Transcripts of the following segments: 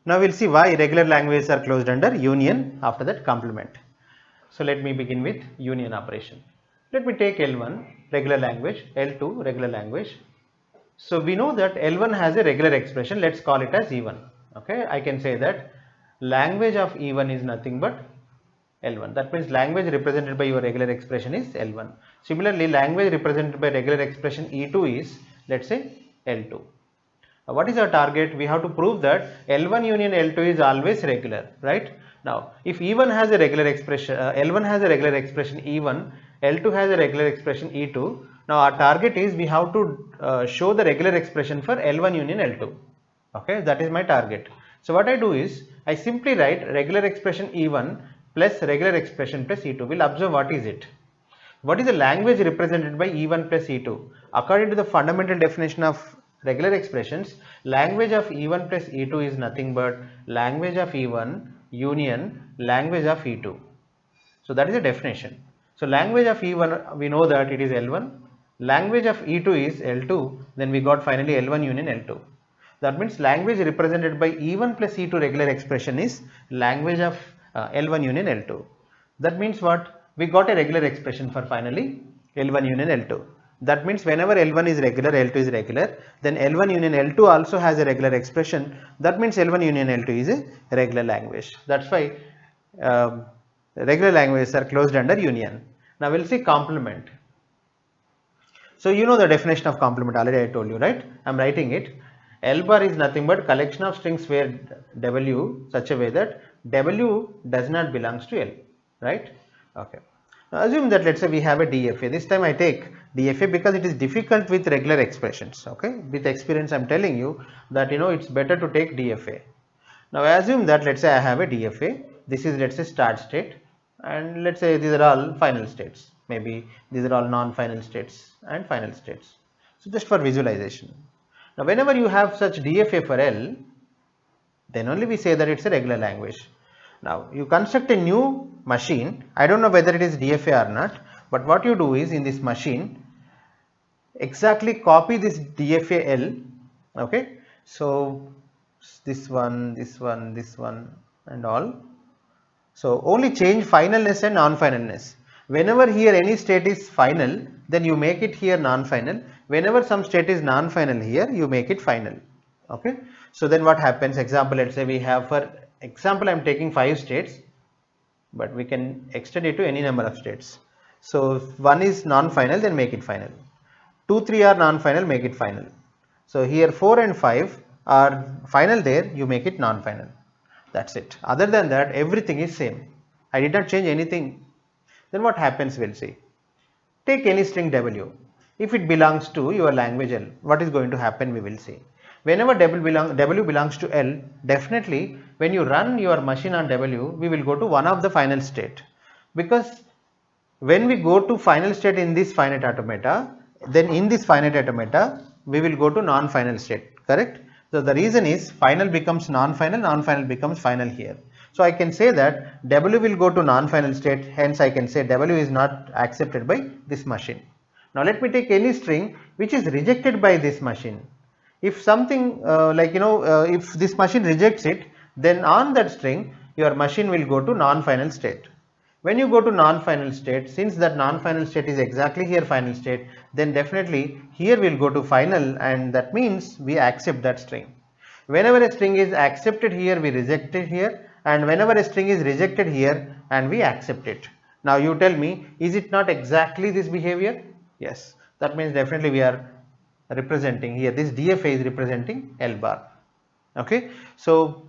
Now we'll see why regular languages are closed under union, after that complement. So let me begin with union operation. Let me take L1 regular language, L2 regular language. So we know that L1 has a regular expression, let's call it as E1. Okay, I can say that language of E1 is nothing but L1. That means language represented by your regular expression is L1. Similarly, language represented by regular expression E2 is, let's say, L2. What is our target? We have to prove that L1 union L2 is always regular, right? Now, if E1 has a regular expression, L1 has a regular expression E1, L2 has a regular expression E2. Now, our target is we have to show the regular expression for L1 union L2. Okay, that is my target. So, what I do is I simply write regular expression E1 plus regular expression plus E2. We'll observe what is it. What is the language represented by E1 plus E2? According to the fundamental definition of regular expressions, language of E1 plus E2 is nothing but language of E1 union language of E2. So that is the definition. So language of E1, we know that it is L1, language of E2 is L2, then we got finally L1 union L2. That means language represented by E1 plus E2 regular expression is language of L1 union L2. That means what? We got a regular expression for finally L1 union L2. That means whenever L1 is regular, L2 is regular, then L1 union L2 also has a regular expression. That means L1 union L2 is a regular language. That's why regular languages are closed under union. Now we'll see complement. So you know the definition of complement, already I told you, right? I'm writing it. L bar is nothing but collection of strings where W such a way that W does not belongs to L, right? Okay. Now assume that let's say we have a DFA. This time I take DFA because it is difficult with regular expressions. Okay. With experience I'm telling you that it's better to take DFA. Now I assume that let's say I have a DFA. This is let's say start state, and let's say these are all final states. Maybe these are all non-final states and final states. So just for visualization. Now whenever you have such DFA for L, then only we say that it's a regular language. Now you construct a new machine. I don't know whether it is DFA or not, but what you do is in this machine, exactly copy this DFA L. Okay, so this one, this one, this one, and all. So only change finalness and non-finalness. Whenever here any state is final, then you make it here non-final. Whenever some state is non-final here, you make it final. Okay. So then what happens? Example, let's say we have, for example, I am taking 5 states, but we can extend it to any number of states. So if one is non-final, then make it final. 2, 3 are non-final, make it final. So here 4 and 5 are final there, you make it non-final. That's it. Other than that, everything is same. I did not change anything. Then what happens, we'll see. Take any string W. If it belongs to your language L, what is going to happen, we will see. Whenever W belongs to L, definitely when you run your machine on W, we will go to one of the final state. Because when we go to final state in this finite automata, then in this finite automata, we will go to non-final state, correct? So the reason is final becomes non-final, non-final becomes final here. So I can say that W will go to non-final state, hence I can say W is not accepted by this machine. Now let me take any string which is rejected by this machine. If something if this machine rejects it, then on that string your machine will go to non-final state. When you go to non-final state, since that non-final state is exactly here final state, then definitely here we will go to final, and that means we accept that string. Whenever a string is accepted here, we reject it here, and whenever a string is rejected here, and we accept it. Now you tell me, is it not exactly this behavior? Yes, that means definitely we are representing here, this DFA is representing L bar. Okay, so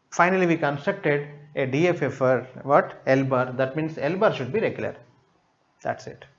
finally we constructed a DFA for what? L bar. That means L bar should be regular. That's it.